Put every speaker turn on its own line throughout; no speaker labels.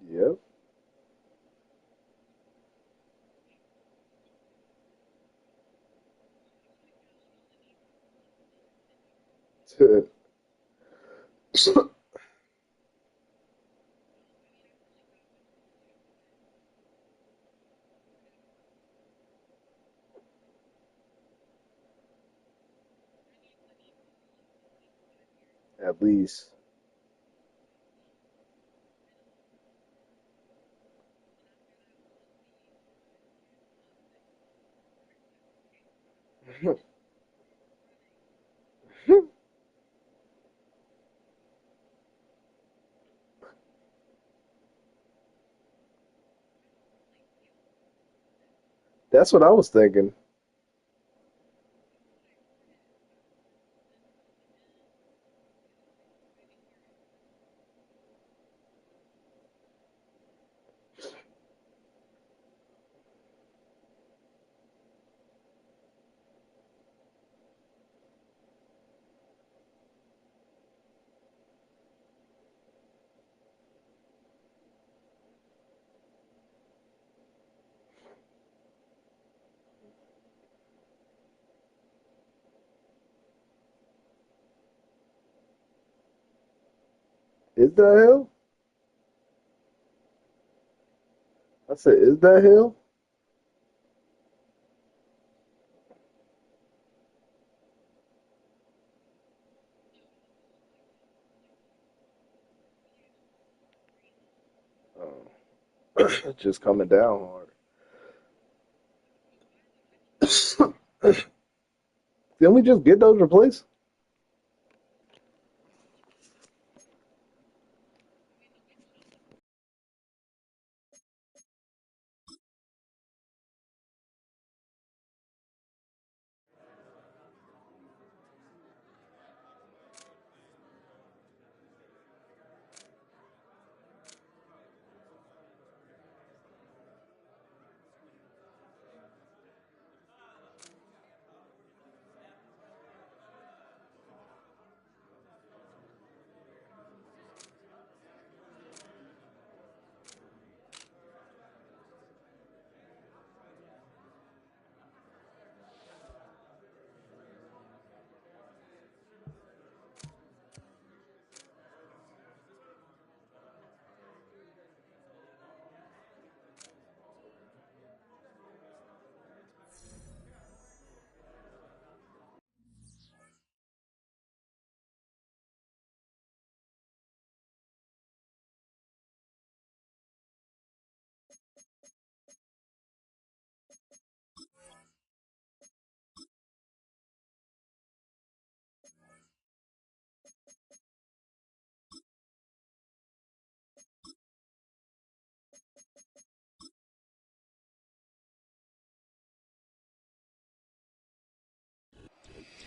Yep. At least. That's what I was thinking. Is that hell? I said, is that hell? Oh. Just coming down hard. Didn't we just get those replaced?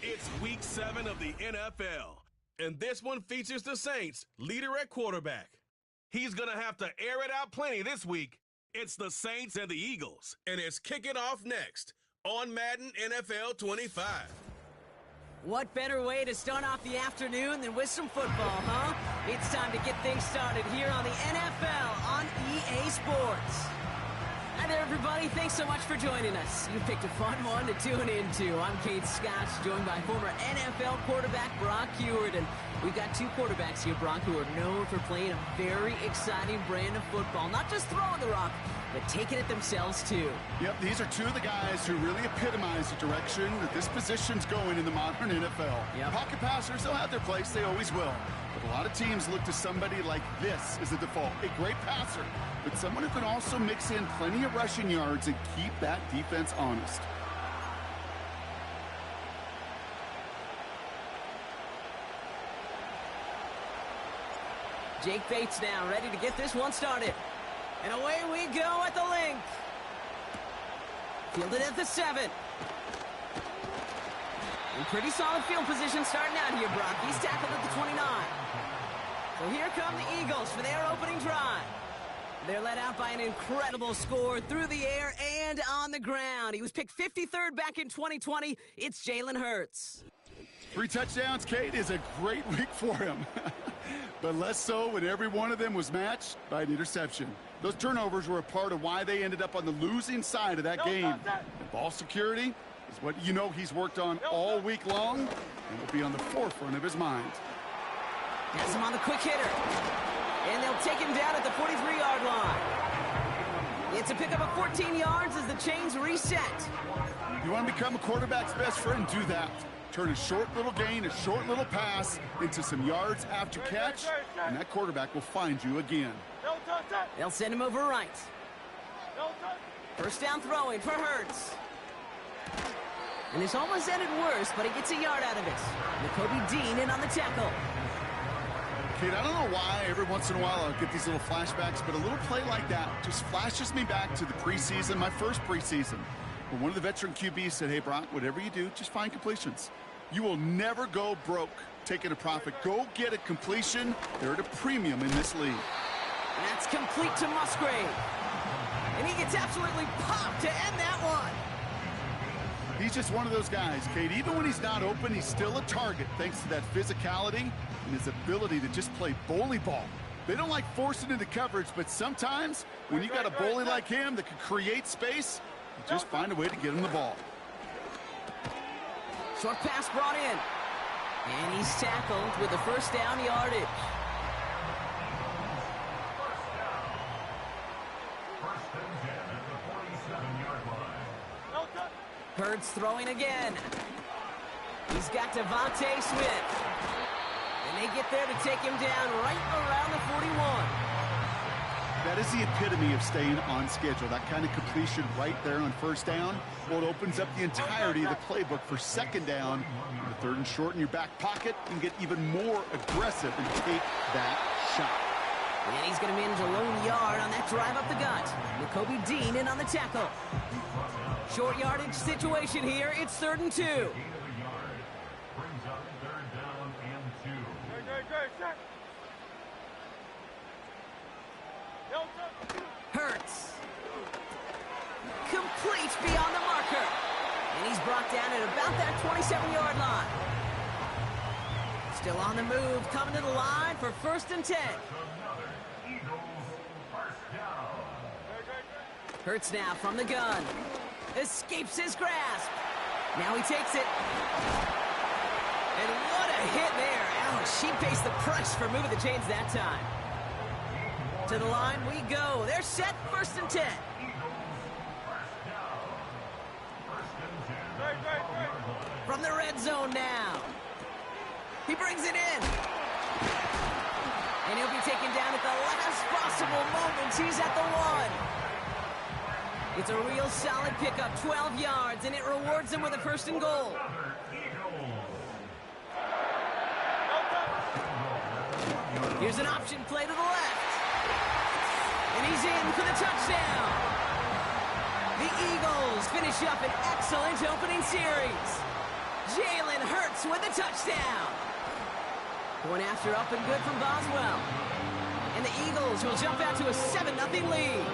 It's week 7 of the NFL, and this one features the Saints' leader at quarterback. He's going to have to air it out plenty this week. It's the Saints and the Eagles, and it's kicking off next on Madden NFL 25.
What better way to start off the afternoon than with some football, huh? It's time to get things started here on the NFL on EA Sports. Hi there, everybody. Thanks so much for joining us. You picked a fun one to tune into. I'm Kate Scott, joined by former NFL quarterback Brock Huard. And we've got two quarterbacks here, Brock, who are known for playing a very exciting brand of football. Not just throwing the rock, but taking it themselves, too.
Yep, these are two of the guys who really epitomize the direction that this position's going in the modern NFL.
Yep.
Pocket passers, they'll have their place. They always will. But a lot of teams look to somebody like this as a default. A great passer, but someone who can also mix in plenty of rushing yards and keep that defense honest.
Jake Bates now ready to get this one started. And away we go at the link. Fielded at the 7. In pretty solid field position starting out here, Brock. He's tackled at the 29. So here come the Eagles for their opening drive. They're led out by an incredible score through the air and on the ground. He was picked 53rd back in 2020. It's Jalen Hurts.
3 touchdowns, Kate, is a great week for him. But less so when every one of them was matched by an interception. Those turnovers were a part of why they ended up on the losing side of that game. And ball security is what you know he's worked on all week long and will be on the forefront of his mind.
Has him on the quick hitter. And they'll take him down at the 43-yard line. It's a pickup of 14 yards as the chains reset.
You want to become a quarterback's best friend? Do that. Turn a short little gain, a short little pass into some yards after catch, and that quarterback will find you again.
They'll send him over right. First down throwing for Hurts. And this almost ended worse, but he gets a yard out of it. Nakobe Dean in on the tackle.
Kate, I don't know why every once in a while I'll get these little flashbacks, but a little play like that just flashes me back to the preseason, my first preseason. When one of the veteran QBs said, hey, Brock, whatever you do, just find completions. You will never go broke taking a profit. Go get a completion. They're at a premium in this league.
And that's complete to Musgrave. And he gets absolutely popped to end that one.
He's just one of those guys, Kate. Even when he's not open, he's still a target thanks to that physicality and his ability to just play bully ball. They don't like forcing into coverage, but sometimes when you got a bully like him that can create space, you just find a way to get him the ball.
Short pass brought in. And he's tackled with the first down yardage. Hurts throwing again. He's got Devontae Smith. And they get there to take him down right around the 41.
That is the epitome of staying on schedule. That kind of completion right there on first down. Well, it opens up the entirety of the playbook for second down. The third and short in your back pocket and get even more aggressive and take that shot.
And he's going to manage a lone yard on that drive up the gut. Nakobe Dean in on the tackle. Short yardage situation here. It's 3rd and 2. Hurts. Complete beyond the marker. And he's brought down at about that 27-yard line. Still on the move, coming to the line for 1st and 10. Hurts now from the gun. Escapes his grasp. Now he takes it. And what a hit there. Ouch, she faced the price for moving the chains that time. To the line we go. They're set, 1st and 10. From the red zone now. He brings it in. And he'll be taken down at the last possible moment. He's at the 1. It's a real solid pickup, 12 yards, and it rewards him with a 1st and goal. Here's an option play to the left. And he's in for the touchdown. The Eagles finish up an excellent opening series. Jalen Hurts with a touchdown. Going after up and good from Boswell. And the Eagles will jump out to a 7-0 lead.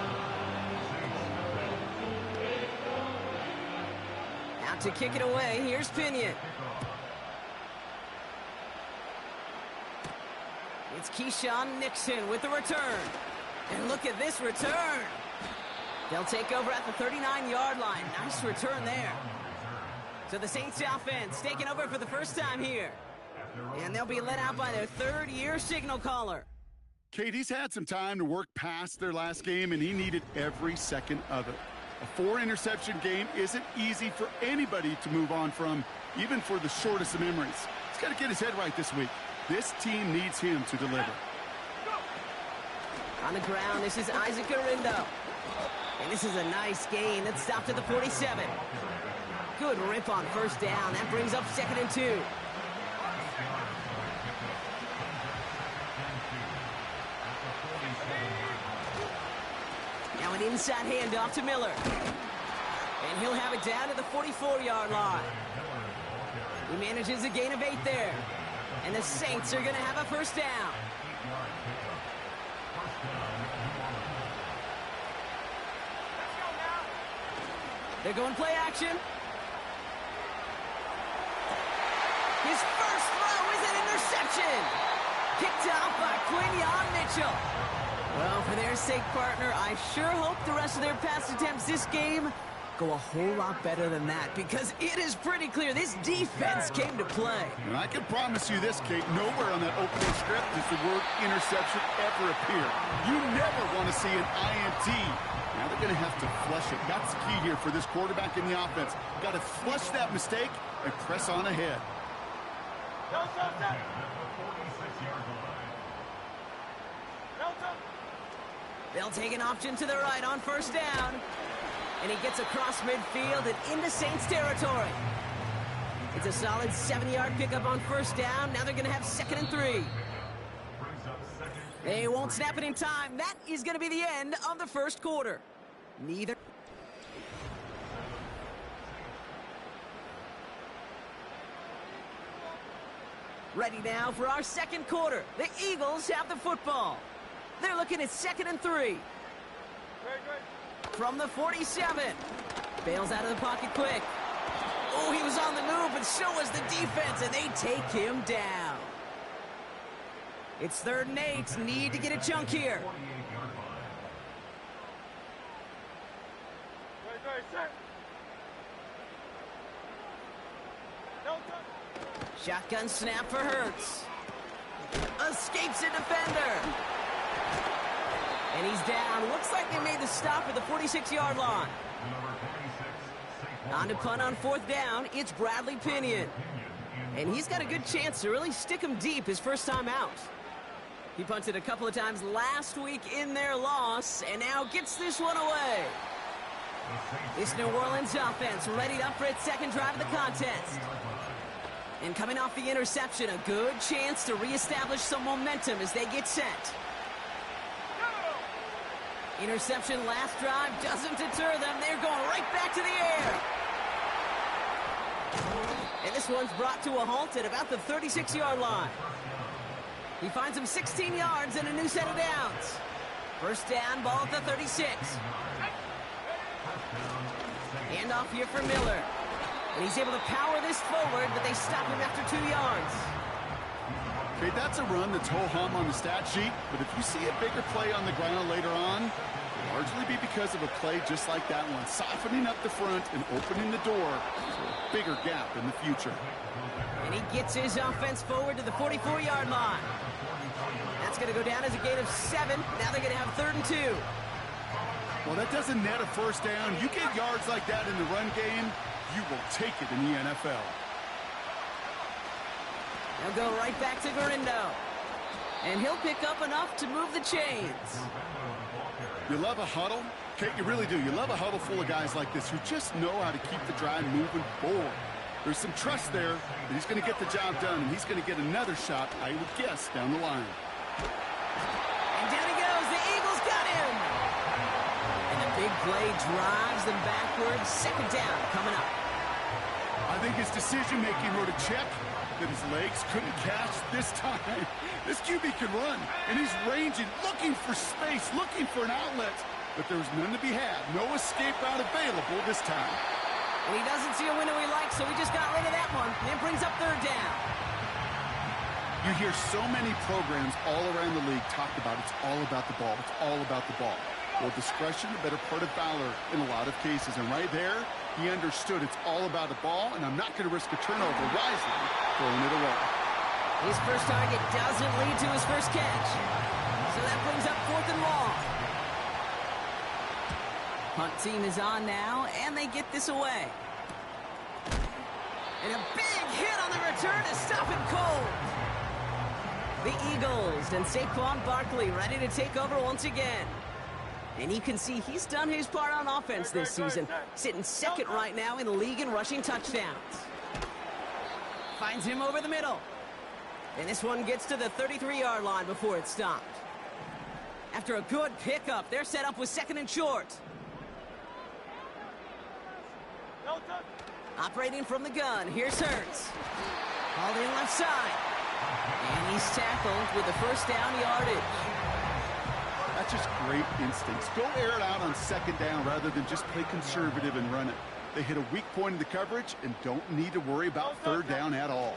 Out to kick it away, here's Pinion. It's Keyshawn Nixon with the return. And look at this return. They'll take over at the 39-yard line. Nice return there. So the Saints offense taking over for the first time here. And they'll be let out by their third-year signal caller.
Kate, he's had some time to work past their last game, and he needed every second of it. A 4-interception game isn't easy for anybody to move on from, even for the shortest of memories. He's got to get his head right this week. This team needs him to deliver.
On the ground, this is Isaac Garindo. And this is a nice gain that stopped at the 47. Good rip on first down. That brings up 2nd and 2. Now an inside handoff to Miller. And he'll have it down to the 44-yard line. He manages a gain of 8 there. And the Saints are going to have a first down. They're going play action. His first throw is an interception. Picked off by Quinyon Mitchell. Well, for their sake, partner, I sure hope the rest of their pass attempts this game go a whole lot better than that, because it is pretty clear this defense came to play.
And I can promise you this, Kate, nowhere on that opening script does the word interception ever appear. You never want to see an INT. Now they're going to have to flush it. That's the key here for this quarterback in the offense. Got to flush that mistake and press on ahead.
They'll take an option to the right on first down. And he gets across midfield and into Saints territory. It's a solid 7-yard pickup on first down. Now they're going to have 2nd and 3. They won't snap it in time. That is going to be the end of the first quarter. Neither. Ready now for our second quarter. The Eagles have the football. They're looking at 2nd and 3. From the 47. Bails out of the pocket quick. Oh, he was on the move, but so was the defense, and they take him down. It's 3rd and 8. Need to get a chunk here. Shotgun snap for Hurts. Escapes a defender. And he's down. Looks like they made the stop at the 46-yard line. On to punt on 4th down. It's Bradley Pinion. And he's got a good chance to really stick him deep his first time out. He punted a couple of times last week in their loss, and now gets this one away. This New Orleans offense readied up for its second drive of the contest. And coming off the interception, a good chance to reestablish some momentum as they get set. Interception last drive doesn't deter them. They're going right back to the air. And this one's brought to a halt at about the 36-yard line. He finds him 16 yards and a new set of downs. First down, ball at the 36. Handoff here for Miller. And he's able to power this forward, but they stop him after 2 yards.
Okay, that's a run that's ho-hum on the stat sheet, but if you see a bigger play on the ground later on, it'll largely be because of a play just like that one, softening up the front and opening the door to a bigger gap in the future.
And he gets his offense forward to the 44-yard line. That's going to go down as a gain of 7. Now they're going to have 3rd and 2.
Well, that doesn't net a first down. You get yards like that in the run game, you will take it in the NFL.
They'll go right back to Garindo. And he'll pick up enough to move the chains.
You love a huddle? Kate, you really do. You love a huddle full of guys like this who just know how to keep the drive moving forward. There's some trust there that he's going to get the job done, and he's going to get another shot, I would guess, down the line.
And down he goes. The Eagles got him. And the big play drives them backwards. 2nd down coming up.
I think his decision-making wrote a check that his legs couldn't catch this time. This QB can run, and he's ranging, looking for space, looking for an outlet. But there's none to be had. No escape route available this time.
And he doesn't see a window he likes, so he just got rid of that one. And it brings up 3rd down.
You hear so many programs all around the league talk about it's all about the ball. It's all about the ball. Well, discretion, the better part of valor in a lot of cases. And right there, he understood it's all about the ball, and I'm not going to risk a turnover, wisely throwing it away.
His first target doesn't lead to his first catch. So that brings up 4th and long. Punt team is on now, and they get this away. And a big hit on the return to stop him cold. The Eagles and Saquon Barkley ready to take over once again. And you can see he's done his part on offense this season, sitting second right now in the league in rushing touchdowns. Finds him over the middle. And this one gets to the 33-yard line before it's stopped. After a good pickup, they're set up with 2nd and short. Operating from the gun, here's Hurts. Called in left side. And he's tackled with the first down yardage.
That's just great instincts. Go air it out on 2nd down rather than just play conservative and run it. They hit a weak point in the coverage and don't need to worry about 3rd down at all.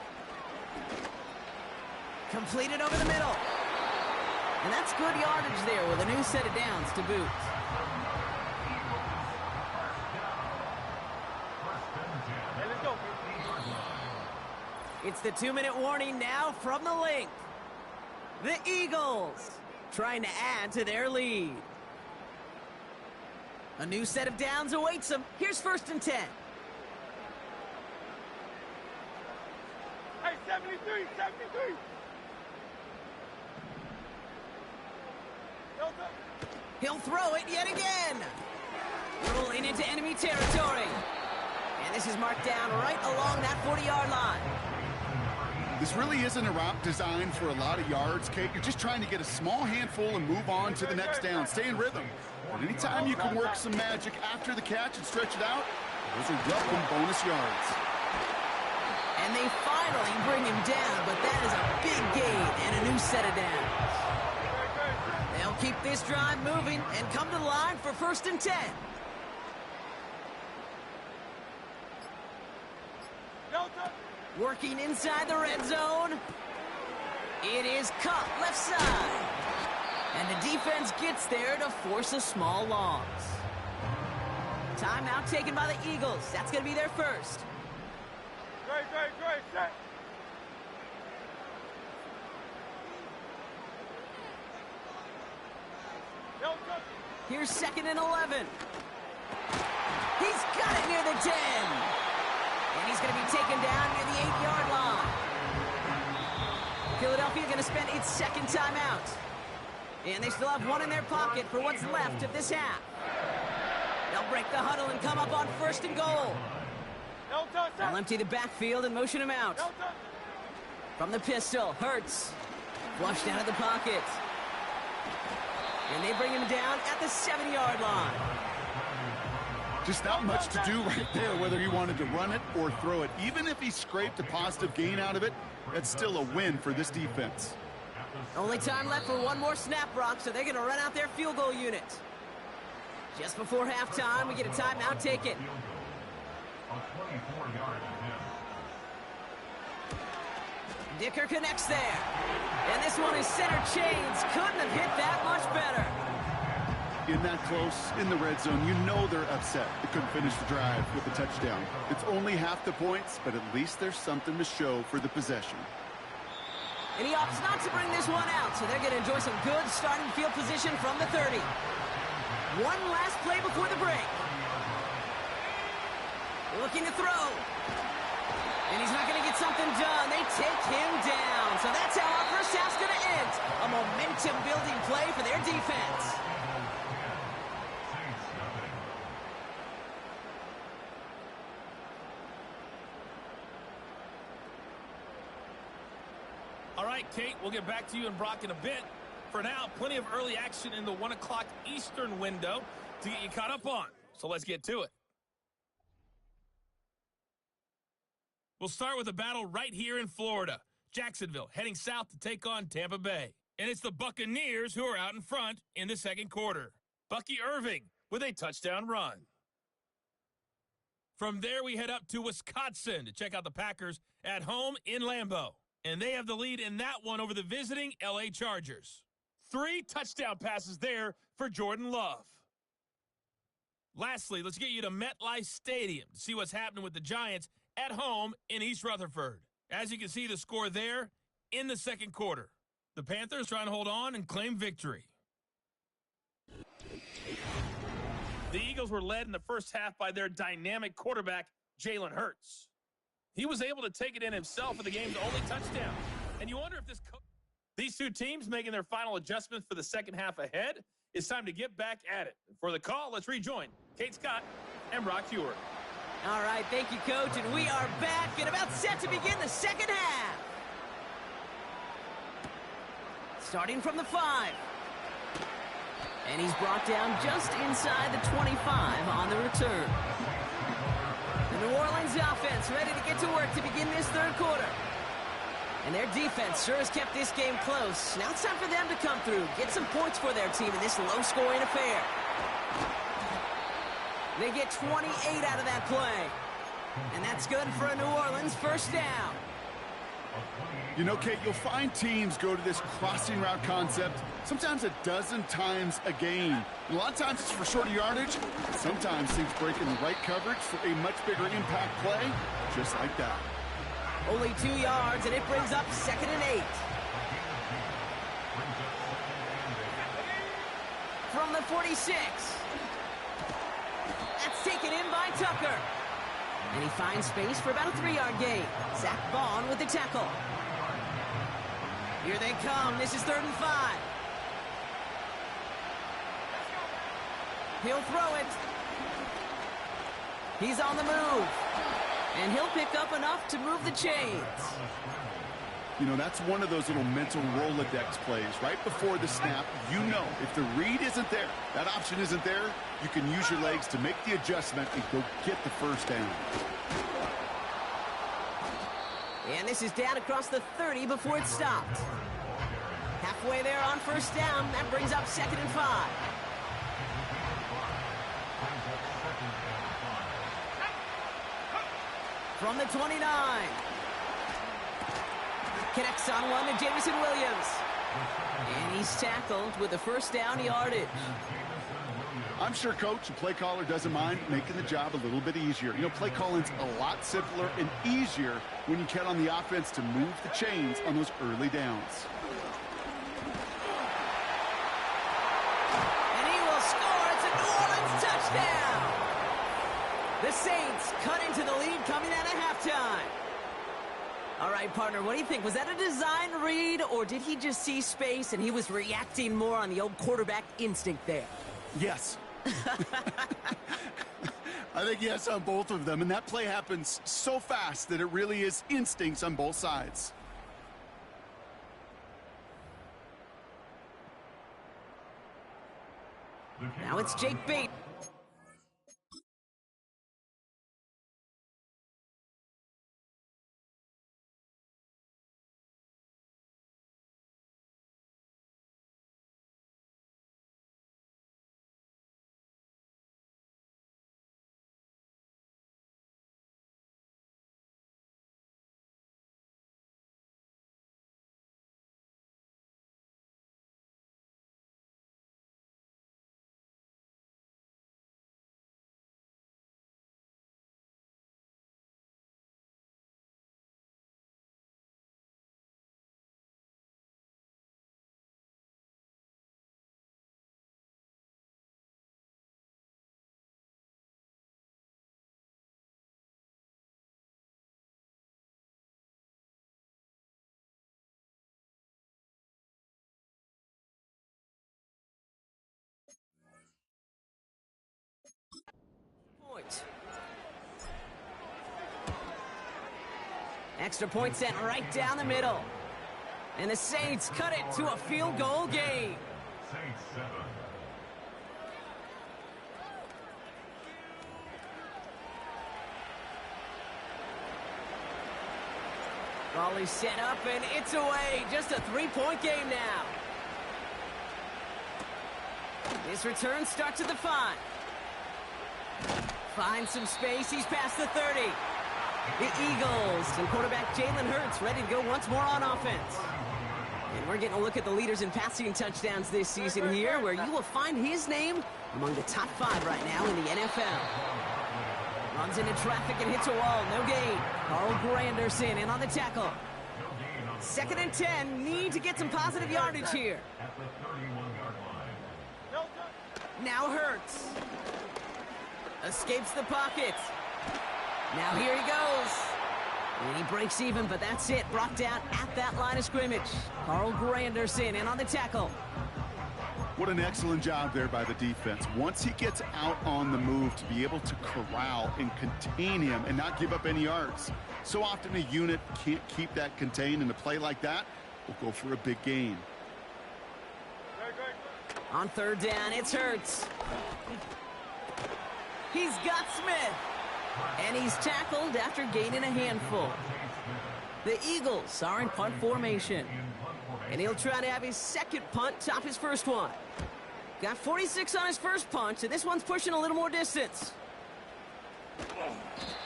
Completed over the middle. And that's good yardage there with a new set of downs to boot. It's the 2-minute warning now from the link. The Eagles trying to add to their lead. A new set of downs awaits them. Here's 1st and 10.
Hey, 73, 73.
He'll throw it yet again. Rolling into enemy territory. And this is marked down right along that 40-yard line.
This really isn't a route designed for a lot of yards, Kate. You're just trying to get a small handful and move on to the next down. Stay in rhythm. But anytime you can work some magic after the catch and stretch it out, those are welcome bonus yards.
And they finally bring him down, but that is a big gain and a new set of downs. They'll keep this drive moving and come to the line for 1st and 10. Working inside the red zone. It is cut left side. And the defense gets there to force a small loss. Timeout taken by the Eagles. That's going to be their first.
Great, set.
Here's 2nd and 11. He's got it near the 10. And he's going to be taken down near the 8-yard line. Philadelphia going to spend its 2nd timeout. And they still have one in their pocket for what's left of this half. They'll break the huddle and come up on 1st and goal. They'll empty the backfield and motion him out. From the pistol, Hurts. Flushed out of the pocket. And they bring him down at the 7-yard line.
Just not much to do right there, whether he wanted to run it or throw it. Even if he scraped a positive gain out of it, that's still a win for this defense.
Only time left for one more snap, Brock, so they're going to run out their field goal unit. Just before halftime, we get a timeout taken. Dicker connects there. And this one is center chains. Couldn't have hit that much better.
In that close, in the red zone, you know they're upset. They couldn't finish the drive with the touchdown. It's only half the points, but at least there's something to show for the possession.
And he opts not to bring this one out, so they're going to enjoy some good starting field position from the 30. One last play before the break. Looking to throw. And he's not going to get something done. They take him down. So that's how our first half's going to end. A momentum-building play for their defense.
All right, Kate, we'll get back to you and Brock in a bit. For now, plenty of early action in the 1 o'clock Eastern window to get you caught up on. So let's get to it. We'll start with a battle right here in Florida. Jacksonville heading south to take on Tampa Bay. And it's the Buccaneers who are out in front in the second quarter. Bucky Irving with a touchdown run. From there, we head up to Wisconsin to check out the Packers at home in Lambeau. And they have the lead in that one over the visiting LA Chargers. 3 touchdown passes there for Jordan Love. Lastly, let's get you to MetLife Stadium to see what's happening with the Giants at home in East Rutherford. As you can see, the score there in the second quarter. The Panthers trying to hold on and claim victory. The Eagles were led in the first half by their dynamic quarterback, Jalen Hurts. He was able to take it in himself for the game's only touchdown. And you wonder if these two teams making their final adjustments for the second half ahead. It's time to get back at it. For the call, let's rejoin Kate Scott and Brock Hewer.
All right, thank you, Coach, and we are back and about set to begin the second half. Starting from the 5. And he's brought down just inside the 25 on the return. The New Orleans offense ready to get to work to begin this third quarter. And their defense sure has kept this game close. Now it's time for them to come through, get some points for their team in this low-scoring affair. They get 28 out of that play. And that's good for a New Orleans first down.
You know, Kate, you'll find teams go to this crossing route concept sometimes a dozen times a game. And a lot of times it's for shorter yardage. Sometimes things break in the right coverage for a much bigger impact play, just like that.
Only 2 yards, and it brings up 2nd and 8. From the 46. That's taken in by Tucker. And he finds space for about a 3-yard gain. Zach Vaughn with the tackle. Here they come. This is 3rd and 5. He'll throw it. He's on the move. And he'll pick up enough to move the chains.
You know, that's one of those little mental Rolodex plays. Right before the snap, you know if the read isn't there, that option isn't there, you can use your legs to make the adjustment and go get the first down.
And this is down across the 30 before it's stopped. Halfway there on first down. That brings up 2nd and 5. From the 29. Connects on one to Jamison Williams. And he's tackled with the first down yardage.
I'm sure coach and play caller doesn't mind making the job a little bit easier. You know, play calling's a lot simpler and easier when you count on the offense to move the chains on those early downs.
And he will score. It's a New Orleans touchdown. The Saints cut into the lead coming out of halftime. All right, partner, what do you think? Was that a design read, or did he just see space and he was reacting more on the old quarterback instinct there?
Yes. I think yes on both of them, and that play happens so fast that it really is instincts on both sides.
Now it's Jake Bates. Point. Extra point sent right down the middle. And the Saints cut it to a field goal game.
Saints 7.
Raleigh set up, and it's away. Just a 3-point game now. This return starts at the 5. Finds some space. He's past the 30. The Eagles and quarterback Jalen Hurts ready to go once more on offense. And we're getting a look at the leaders in passing touchdowns this season here, where you will find his name among the top 5 right now in the NFL. Runs into traffic and hits a wall, no gain. Carl Granderson in on the tackle. 2nd and 10, need to get some positive yardage here. Now Hurts. Escapes the pocket. Now here he goes. And he breaks even, but that's it. Brought down at that line of scrimmage. Carl Granderson in on the tackle.
What an excellent job there by the defense. Once he gets out on the move, to be able to corral and contain him and not give up any yards. So often a unit can't keep that contained, and a play like that will go for a big gain.
On 3rd down, it's Hurts. He's got Smith. And he's tackled after gaining a handful. The Eagles are in punt formation. And he'll try to have his 2nd punt top his 1st one. Got 46 on his 1st punt, and this one's pushing a little more distance.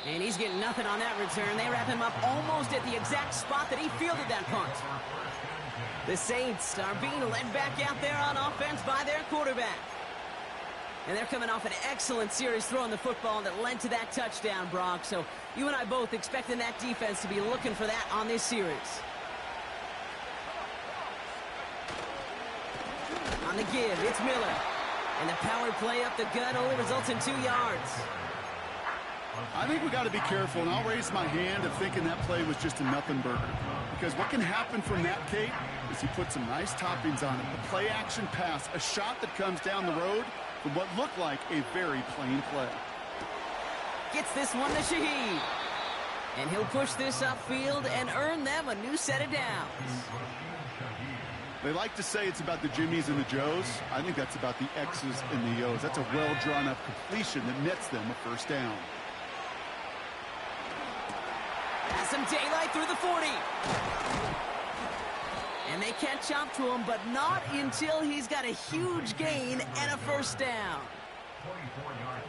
And he's getting nothing on that return. They wrap him up almost at the exact spot that he fielded that punt. The Saints are being led back out there on offense by their quarterback. And they're coming off an excellent series throwing the football that led to that touchdown, Brock. So you and I both expecting that defense to be looking for that on this series. On the give, it's Miller. And the power play up the gut only results in 2 yards.
I think we got to be careful, and I'll raise my hand of thinking that play was just a nothing burger. Because what can happen from that, Kate, is he put some nice toppings on it. A play-action pass, a shot that comes down the road from what looked like a very plain play.
Gets this one to Shaheed. And he'll push this upfield and earn them a new set of downs.
They like to say it's about the Jimmies and the Joes. I think that's about the X's and the O's. That's a well-drawn-up completion that nets them a 1st down.
Has some daylight through the 40. And they catch up to him, but not until he's got a huge gain and a 1st down.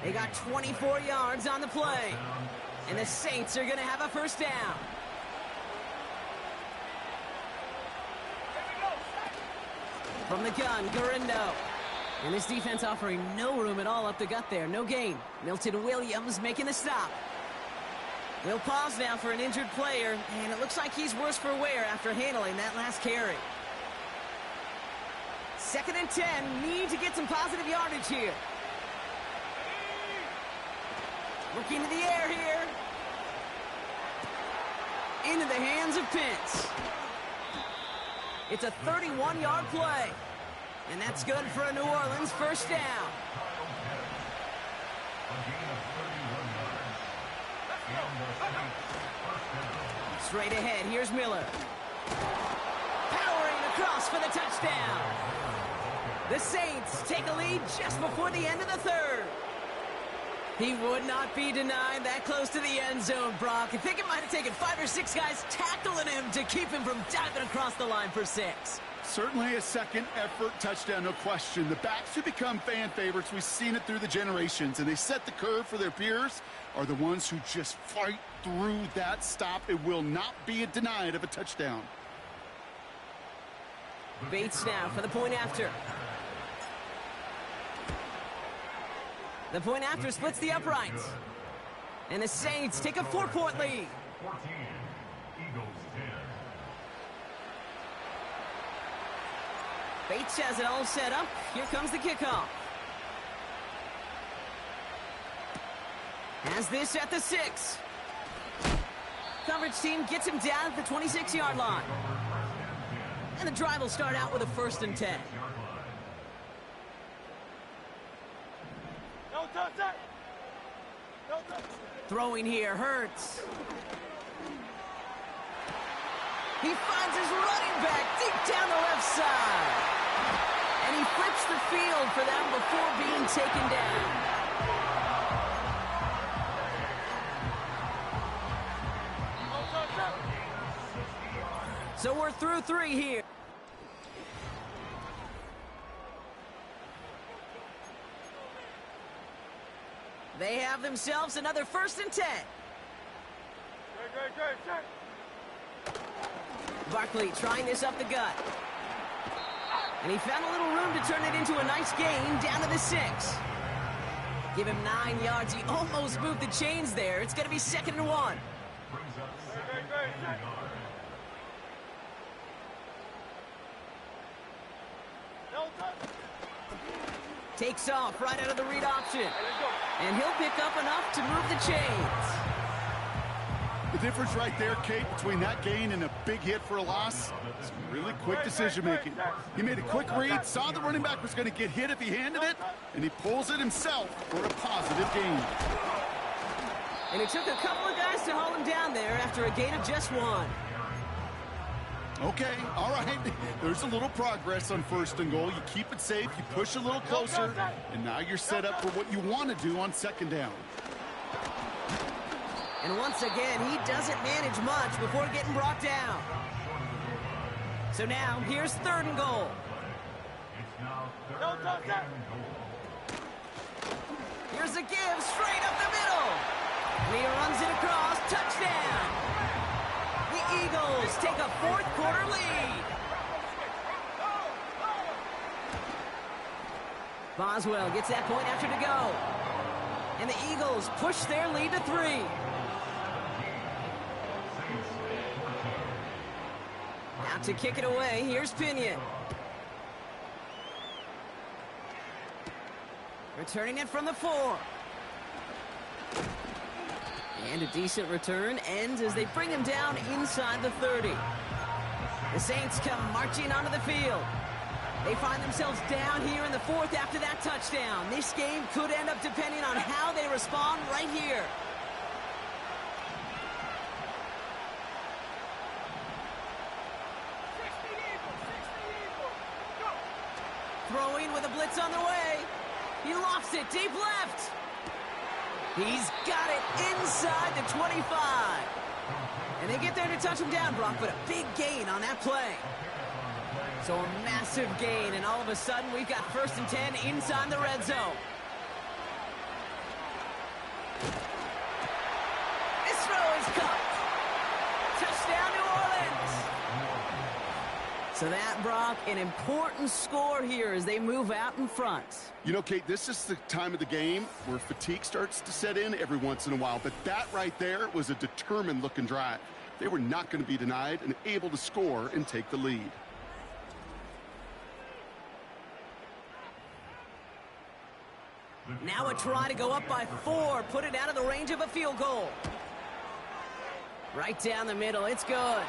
They got 24 yards on the play. And the Saints are going to have a 1st down. From the gun, Garindo. And this defense offering no room at all up the gut there. No gain. Milton Williams making the stop. They'll pause now for an injured player, and it looks like he's worse for wear after handling that last carry. 2nd and 10, need to get some positive yardage here. Looking to the air here. Into the hands of Pitts. It's a 31-yard play, and that's good for a New Orleans 1st down. Straight ahead, here's Miller. Powering across for the touchdown. The Saints take a lead just before the end of the 3rd. He would not be denied that close to the end zone, Brock. I think it might have taken 5 or 6 guys tackling him to keep him from diving across the line for 6.
Certainly a 2nd effort touchdown, no question. The backs who become fan favorites, we've seen it through the generations, and they set the curve for their peers, are the ones who just fight through that stop. It will not be denied of a touchdown.
Bates now for the point after. The point after splits the uprights. And the Saints take a 4-point lead.
14, Eagles 10.
Bates has it all set up. Here comes the kickoff. Has this at the 6. Coverage team gets him down at the 26-yard line. And the drive will start out with a 1st and 10. Throwing here, Hurts. He finds his running back deep down the left side. And he flips the field for them before being taken down. So we're through 3 here. They have themselves another 1st and 10. Barkley trying this up the gut. And he found a little room to turn it into a nice gain down to the 6. Give him 9 yards. He almost moved the chains there. It's going to be 2nd and 1.
Brings up second
Great, great, great.
yard.
No touch.
Takes off right out of the read option.
Hey, let's go.
And he'll pick up enough to move the chains.
The difference right there, Kate, between that gain and a big hit for a loss, is really quick decision-making. He made a quick read, saw the running back was going to get hit if he handed it, and he pulls it himself for a positive gain.
And it took a couple of guys to haul him down there after a gain of just 1.
Okay, all right. There's a little progress on 1st and goal. You keep it safe, you push a little closer, and now you're set up for what you want to do on 2nd down.
And once again, he doesn't manage much before getting brought down. So now, here's 3rd and goal.
It's now
No
third
touch.
and goal.
Here's a give straight up the middle. Lee runs it across, touchdown. The Eagles take a 4th quarter lead. Boswell gets that point after to go. And the Eagles push their lead to 3. Now to kick it away, here's Pinion. Returning it from the 4. And a decent return ends as they bring him down inside the 30. The Saints come marching onto the field. They find themselves down here in the 4th after that touchdown. This game could end up depending on how they respond right here. Throwing with a blitz on the way. He lofts it deep left. He's got it inside the 25. And they get there to touch him down, Brock, but a big gain on that play. So a massive gain, and all of a sudden we've got 1st and 10 inside the red zone. This throw is caught. Touchdown, New Orleans. So that, Brock, an important score here as they move out in front.
You know, Kate, this is the time of the game where fatigue starts to set in every once in a while, but that right there was a determined-looking drive. They were not going to be denied and able to score and take the lead.
Now a try to go up by 4, put it out of the range of a field goal. Right down the middle, it's good.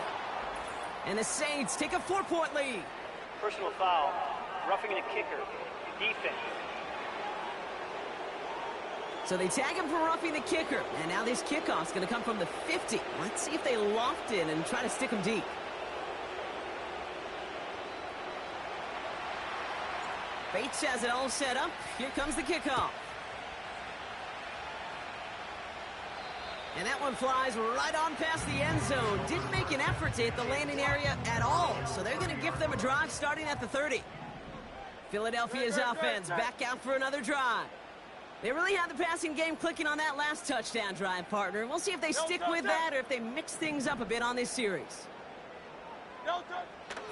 And the Saints take a 4-point lead.
Personal foul, roughing the kicker, defense.
So they tag him for roughing the kicker. And now this kickoff's going to come from the 50. Let's see if they loft it and try to stick him deep. Bates has it all set up. Here comes the kickoff. And that one flies right on past the end zone. Didn't make an effort to hit the landing area at all. So they're going to give them a drive starting at the 30. Philadelphia's offense back out for another drive. They really had the passing game clicking on that last touchdown drive, partner. We'll see if they stick with that or if they mix things up a bit on this series.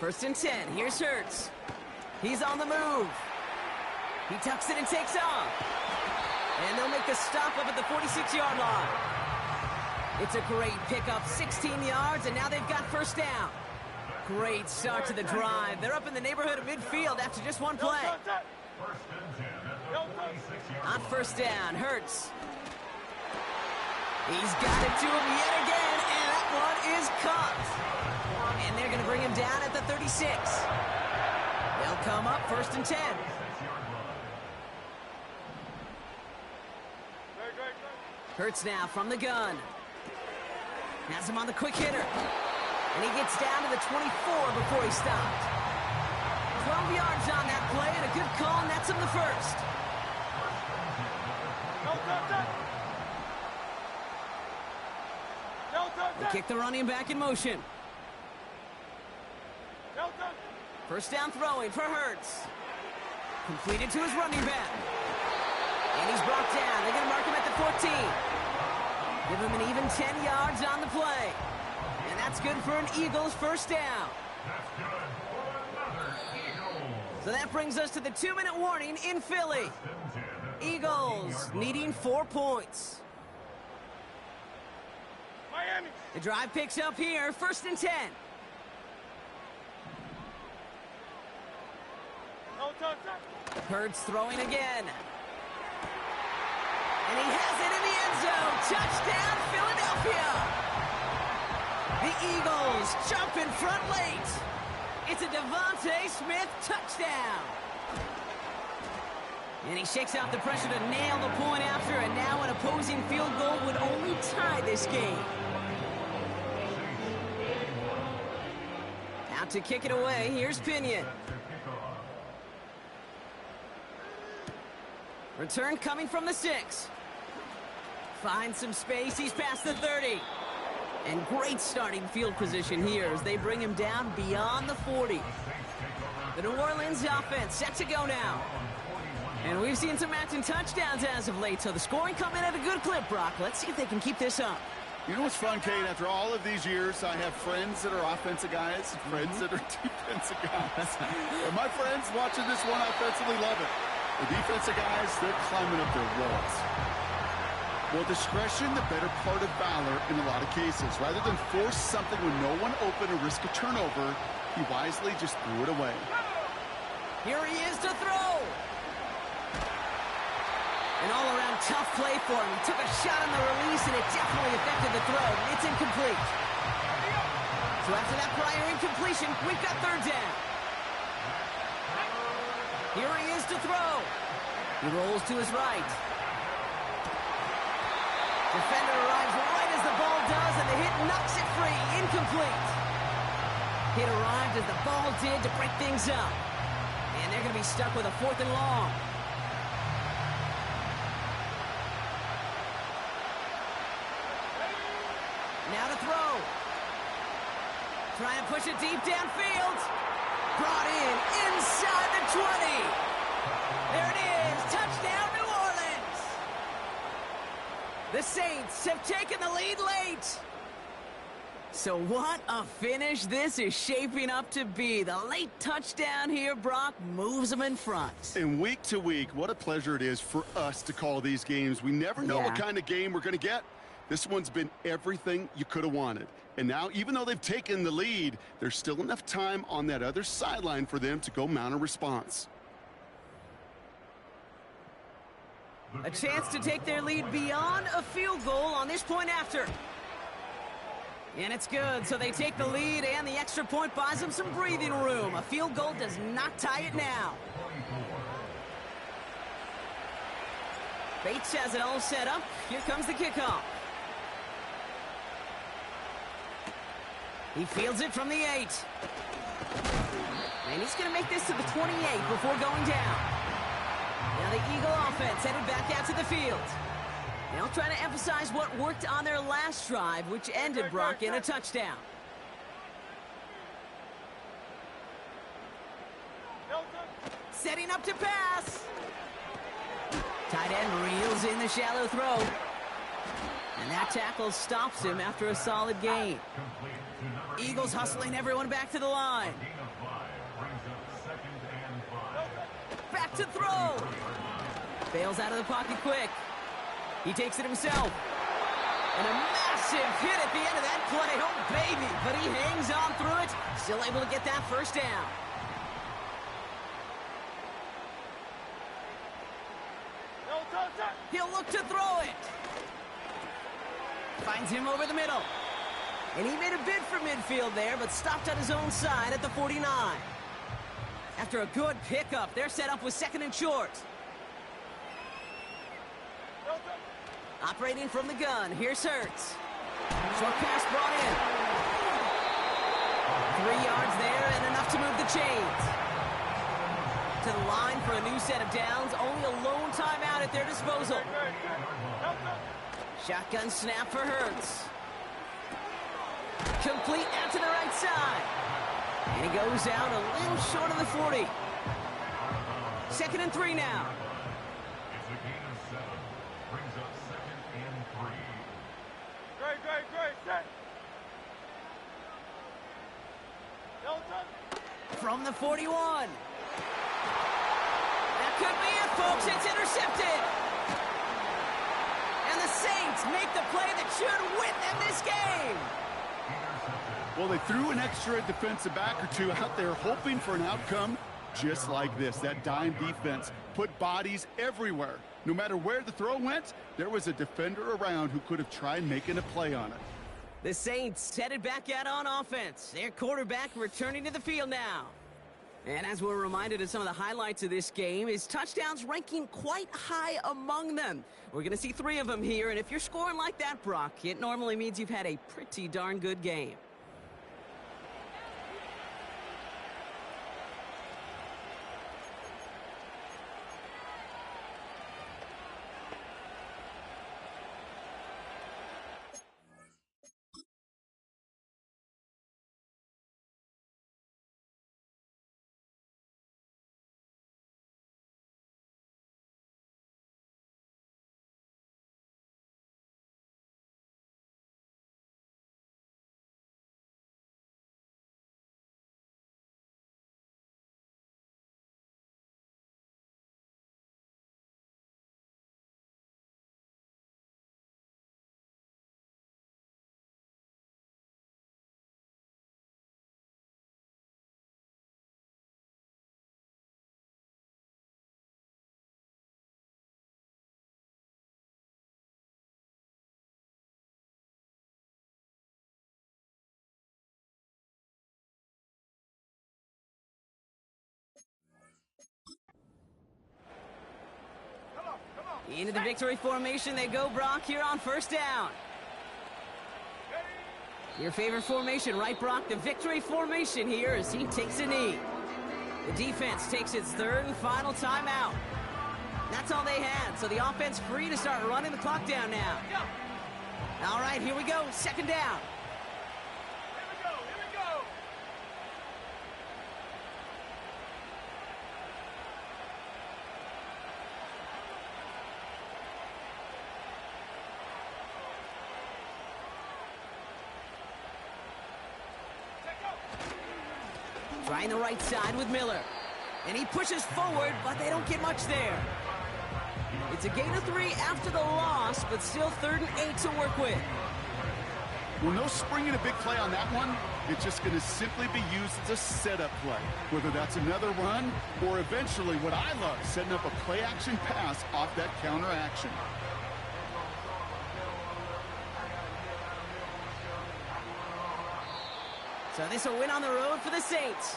1st and 10. Here's Hurts. He's on the move. He tucks it and takes off. And they'll make the stop up at the 46-yard line. It's a great pickup, 16 yards, and now they've got 1st down. Great start to the drive. They're up in the neighborhood of midfield after just one play. On 1st down, Hurts. He's got it to him yet again, and that one is caught. And they're going to bring him down at the 36. They'll come up 1st and 10. Hurts now from the gun. Has him on the quick hitter. And he gets down to the 24 before he stopped. 12 yards on that play and a good call, and that's him the 1st. They kick the running back in motion. 1st down throwing for Hurts. Completed to his running back. And he's brought down. They're going to mark him at the 14. Give him an even 10 yards on the play. And that's good for an Eagles 1st down.
That's good for another Eagle.
So that brings us to the 2-minute warning in Philly. Eagles needing 4 points.
Miami.
The drive picks up here, 1st and 10.
No touch.
Hurts throwing again. And he has it in the end zone. Touchdown, Philadelphia. The Eagles jump in front late. It's a Devontae Smith touchdown. And he shakes out the pressure to nail the point after, and now an opposing field goal would only tie this game. Out to kick it away, here's Pinion. Return coming from the 6. Finds some space, he's past the 30. And great starting field position here as they bring him down beyond the 40. The New Orleans offense set to go now. And we've seen some matching touchdowns as of late, so the scoring coming at a good clip, Brock. Let's see if they can keep this up.
You know what's fun, Kate? After all of these years, I have friends that are offensive guys, friends that are defensive guys. And my friends watching this one offensively love it. The defensive guys, they're climbing up their walls. Well, discretion, the better part of valor in a lot of cases. Rather than force something when no one open or risk a turnover, he wisely just threw it away.
Here he is to throw. An all-around tough play for him. He took a shot on the release, and it definitely affected the throw. It's incomplete. So after that prior incompletion, we've got 3rd down. Here he is to throw. He rolls to his right. Defender arrives right as the ball does, and the hit knocks it free. Incomplete. Hit arrived as the ball did to break things up. And they're going to be stuck with a 4th and long. Now to throw. Trying to push it deep downfield. Brought in inside the 20. There it is. Touchdown, New Orleans. The Saints have taken the lead late. So what a finish this is shaping up to be. The late touchdown here, Brock, moves them in front.
And week to week, what a pleasure it is for us to call these games. We never know what kind of game we're going to get. This one's been everything you could have wanted. And now, even though they've taken the lead, there's still enough time on that other sideline for them to go mount a response.
A chance to take their lead beyond a field goal on this point after. And it's good, so they take the lead, and the extra point buys them some breathing room. A field goal does not tie it now. Bates has it all set up. Here comes the kickoff. He fields it from the 8. And he's going to make this to the 28 before going down. Now the Eagle offense headed back out to the field. They'll try to emphasize what worked on their last drive, which ended, Brock, in a touchdown. Setting up to pass. Tight end reels in the shallow throw. And that tackle stops him after a solid gain. Eagles hustling everyone back to the line. Back to throw. Bails out of the pocket quick. He takes it himself. And a massive hit at the end of that play. Oh, baby. But he hangs on through it. Still able to get that 1st down. He'll look to throw it. Finds him over the middle. And he made a bid for midfield there, but stopped on his own side at the 49. After a good pickup, they're set up with 2nd and short. Operating from the gun, here's Hurts. Short pass brought in. 3 yards there and enough to move the chains. To the line for a new set of downs, only a lone timeout at their disposal. Shotgun snap for Hurts. Complete out to the right side. And he goes out a little short of the 40. 2nd and 3 now.
It's a gain of 7. Brings up 2nd and 3.
Great, set.
From the 41. could be it, folks. It's intercepted. And the Saints make the play that should win them this game.
Well, they threw an extra defensive back or two out there hoping for an outcome just like this. That dime defense put bodies everywhere. No matter where the throw went, there was a defender around who could have tried making a play on it.
The Saints headed back out on offense. Their quarterback returning to the field now. And as we're reminded of some of the highlights of this game, his touchdowns ranking quite high among them. We're going to see 3 of them here, and if you're scoring like that, Brock, it normally means you've had a pretty darn good game. Into the victory formation they go, Brock, here on first down. Your favorite formation, right, Brock? The victory formation here as he takes a knee. The defense takes its 3rd and final timeout. That's all they had, so the offense free to start running the clock down now. All right, here we go, 2nd down. Trying the right side with Miller. And he pushes forward, but they don't get much there. It's a gain of 3 after the loss, but still 3rd and 8 to work with.
Well, no springing a big play on that one. It's just going to simply be used as a setup play. Whether that's another run or eventually what I love, setting up a play-action pass off that counter action.
So this will win on the road for the Saints.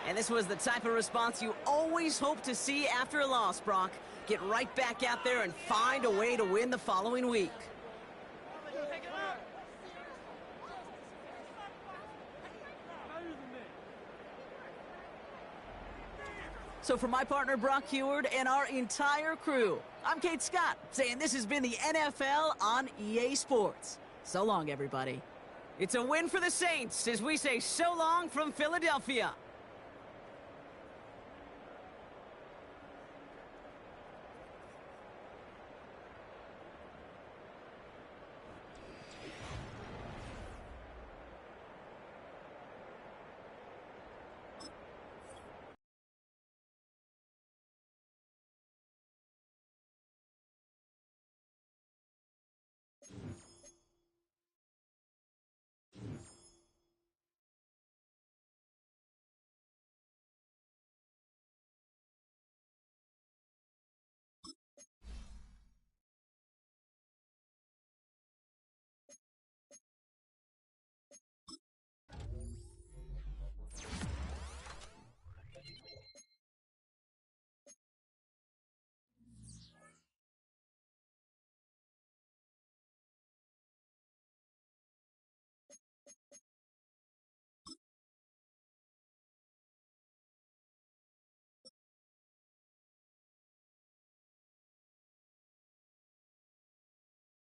And this was the type of response you always hope to see after a loss, Brock. Get right back out there and find a way to win the following week. So for my partner, Brock Heward, and our entire crew, I'm Kate Scott, saying this has been the NFL on EA Sports. So long, everybody. It's a win for the Saints as we say so long from Philadelphia.